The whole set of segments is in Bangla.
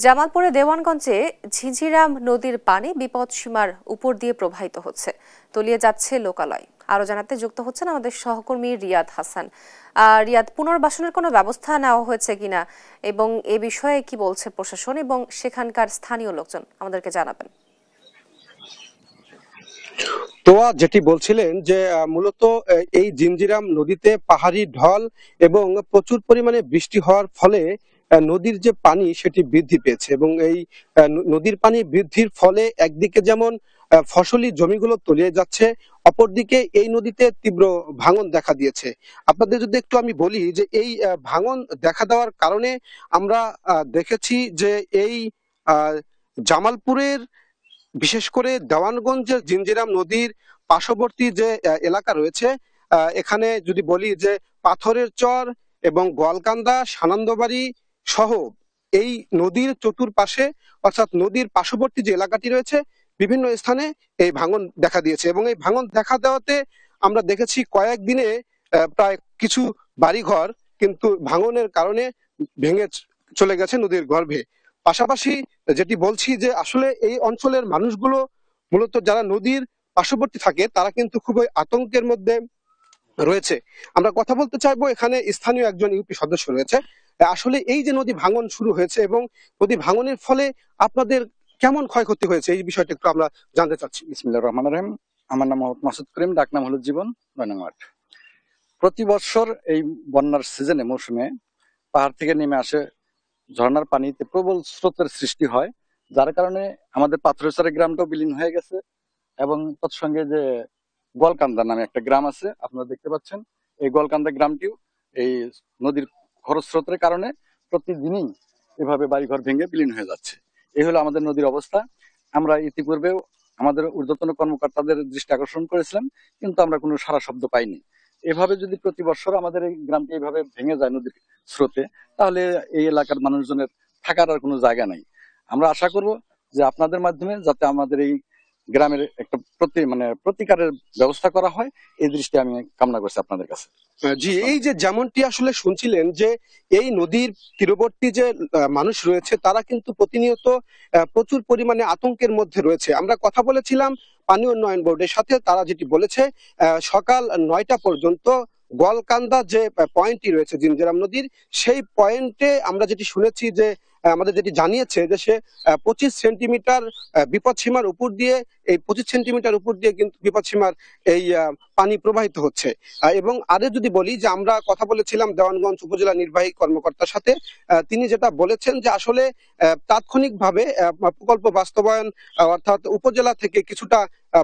জামালপুরে দেওয়ানগঞ্জে ঝিঝিরাম নদীর পানি বিপদসীমার উপর দিয়ে প্রবাহিত হচ্ছে, তলিয়ে যাচ্ছে লোকালয়। আরো জানাতে যুক্ত হচ্ছেন আমাদের সহকর্মী রিয়াদ হাসান। রিয়াদ, পুনর্বাসনের কোনো ব্যবস্থা নেওয়া হয়েছে কিনা এবং এ বিষয়ে কি বলছে প্রশাসন এবং সেখানকার স্থানীয় লোকজন, আমাদেরকে জানাবেন। তোয়া যেটি বলছিলেন যে মূলত এই জিঞ্জিরাম নদীতে পাহাড়ি ঢল এবং প্রচুর পরিমাণে বৃষ্টি হওয়ার ফলে নদীর যে পানি সেটি বৃদ্ধি পেয়েছে এবং এই নদীর পানি বৃদ্ধির ফলে একদিকে যেমন ফসলি জমিগুলো তলিয়ে যাচ্ছে, অপরদিকে এই নদীতে তীব্র ভাঙন দেখা দিয়েছে। আপনাদের যদি একটু আমি বলি যে এই ভাঙন দেখা দেওয়ার কারণে আমরা দেখেছি যে এই জামালপুরের বিশেষ করে দেওয়ানগঞ্জের জিঞ্জিরাম নদীর পার্শ্ববর্তী যে এলাকা রয়েছে, এখানে যদি বলি যে পাথরের চর এবং গোয়ালকান্দা, সানন্দবাড়ি সহ এই নদীর চতুর্পাশে অর্থাৎ নদীর পার্শ্ববর্তী যে এলাকাটি রয়েছে বিভিন্ন স্থানে এই ভাঙন দেখা দিয়েছে এবং এই ভাঙন দেখা দেওয়াতে আমরা দেখেছি কয়েকদিনে প্রায় কিছু বাড়িঘর কিন্তু ভাঙনের কারণে ভেঙে চলে গেছে নদীর গর্ভে। পাশাপাশি যেটি বলছি যে আসলে এই অঞ্চলের মানুষগুলো মূলত যারা নদীর পার্শ্ববর্তী থাকে তারা কিন্তু খুবই আতঙ্কের মধ্যে রয়েছে। আমরা কথা বলতে চাইবো এখানে স্থানীয় একজন ইউপি সদস্য রয়েছে। আসলে এই যে নদী ভাঙন শুরু হয়েছে এবং নদী ভাঙনের ফলে আপনাদের কেমন ক্ষয়ক্ষতি হয়েছে এই বিষয়টা একটু আমরা জানতে চাচ্ছি। বিসমিল্লাহির রহমানির রহিম। আমার নাম মোহাম্মদ মাসুদ করিম, ডাকনাম হলো জীবন, ৯ নং ওয়ার্ড। প্রতি বছর এই বন্যার সিজনে মৌসুমে পাহাড় থেকে নেমে আসে ঝর্ণার পানিতে প্রবল স্রোতের সৃষ্টি হয়, যার কারণে আমাদের পাথরেশ্বরের গ্রামটাও বিলীন হয়ে গেছে এবং তৎসঙ্গে যে গোয়ালকান্দা নামে একটা গ্রাম আছে আপনারা দেখতে পাচ্ছেন, এই গোয়ালকান্দা গ্রামটিও এই নদীর খরস্রোতের কারণে প্রতিদিনই এভাবে বাড়িঘর ভেঙে বিলীন হয়ে যাচ্ছে। এই হলো আমাদের নদীর অবস্থা। আমরা ইতিপূর্বেও আমাদের ঊর্ধ্বতন কর্মকর্তাদের দৃষ্টি আকর্ষণ করেছিলাম, কিন্তু আমরা কোনো সাড়া শব্দ পাইনি। এভাবে যদি প্রতি বছর আমাদের এই গ্রামটি এইভাবে ভেঙে যায় নদীর স্রোতে, তাহলে এই এলাকার মানুষজনের থাকার আর কোনো জায়গা নাই। আমরা আশা করব যে আপনাদের মাধ্যমে যাতে আমাদের এই গ্রামের একটা প্রতিকারের ব্যবস্থা করা হয়, এই দৃষ্টি আমি কামনা করছি আপনাদের কাছে। জি, এই যে যেমনটি আসলে শুনছিলেন যে এই নদীর তীরবর্তী যে মানুষ রয়েছে তারা কিন্তু প্রতিনিয়ত প্রচুর পরিমাণে আতঙ্কের মধ্যে রয়েছে। আমরা কথা বলেছিলাম পানি উন্নয়ন বোর্ডের সাথে, তারা যেটি বলেছে সকাল ৯টা পর্যন্ত গোয়ালকান্দা যে পয়েন্টটি রয়েছে জিঞ্জিরাম নদীর, সেই পয়েন্টে আমরা যেটি শুনেছি যে আমাদের যেটি জানিয়েছে যে সে 25 সেন্টিমিটার বিপদসীমার উপর দিয়ে, এই 25 সেন্টিমিটার উপর দিয়ে কিন্তু বিপদসীমার এই পানি প্রবাহিত হচ্ছে। এবং আরো যদি বলি যে আমরা কথা বলেছিলাম দেওয়ানগঞ্জ উপজেলা নির্বাহী কর্মকর্তার সাথে, তিনি যেটা বলেছেন যে আসলে তাৎক্ষণিকভাবে প্রকল্প বাস্তবায়ন অর্থাৎ উপজেলা থেকে কিছুটা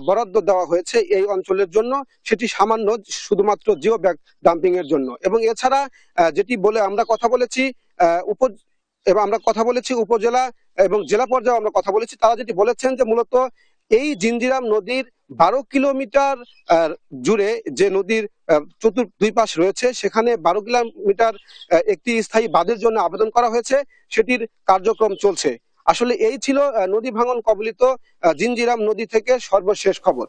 বরাদ্দ দেওয়া হয়েছে এই অঞ্চলের জন্য, সেটি সামান্য, শুধুমাত্র জিও ব্যাগ ডাম্পিং এর জন্য। এবং এছাড়া যেটি বলে আমরা কথা বলেছি উপজেলা এবং জেলা পর্যায়ে আমরা কথা বলেছি, তারা যেটি বলেছেন যে মূলত এই জিঞ্জিরাম নদীর 12 কিলোমিটার জুড়ে যে নদীর দুই পাশ রয়েছে সেখানে 12 কিলোমিটার একটি স্থায়ী বাঁধের জন্য আবেদন করা হয়েছে, সেটির কার্যক্রম চলছে। আসলে এই ছিল নদী ভাঙন কবলিত জিঞ্জিরাম নদী থেকে সর্বশেষ খবর।